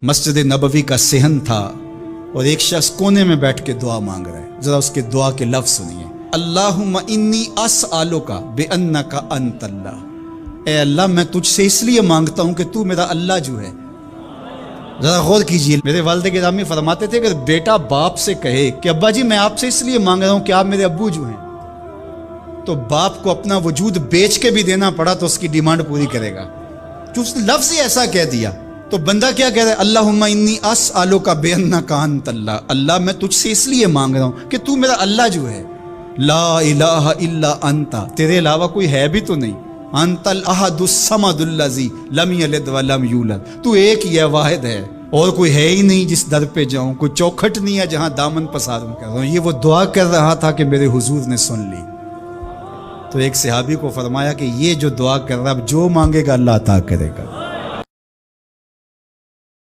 مسجد نبوی کا صحن تھا اور ایک شخص کونے میں بیٹھ کے دعا مانگ رہا ہے. ذرا اس کے دعا کے لفظ سنیے. اللہم انی اسألک بانک انت اللہ. اے اللہ میں تجھ سے اس لیے مانگتا ہوں کہ تو میرا اللہ جو ہے. ذرا غور کیجئے. میرے والد گرامی فرماتے تھے کہ بیٹا باپ سے کہے کہ ابا جی میں آپ سے اس لیے مانگ رہا ہوں کہ آپ میرے ابو جو ہیں، تو باپ کو اپنا وجود بیچ کے بھی دینا پڑا تو اس کی ڈیمانڈ پوری کرے گا. جو اس نے لفظ ہی ایسا کہہ دیا تو بندہ کیا کہہ رہا ہے؟ اللہم انی اسألک بانک انت اللہ. اللہ میں تجھ سے اس لیے مانگ رہا ہوں کہ تو میرا اللہ جو ہے. لا الہ الا انت، تیرے علاوہ کوئی ہے بھی تو نہیں. انت الاحد الصمد الذی لم یلد ولم یولد. تو ایک ہی ہے، واحد ہے، اور کوئی ہے ہی نہیں جس در پہ جاؤں. کوئی چوکھٹ نہیں ہے جہاں دامن پساروں کر رہا ہوں. یہ وہ دعا کر رہا تھا کہ میرے حضور نے سن لی. تو ایک صحابی کو فرمایا کہ یہ جو دعا کر رہا ہے اب جو مانگے گا اللہ عطا کرے گا.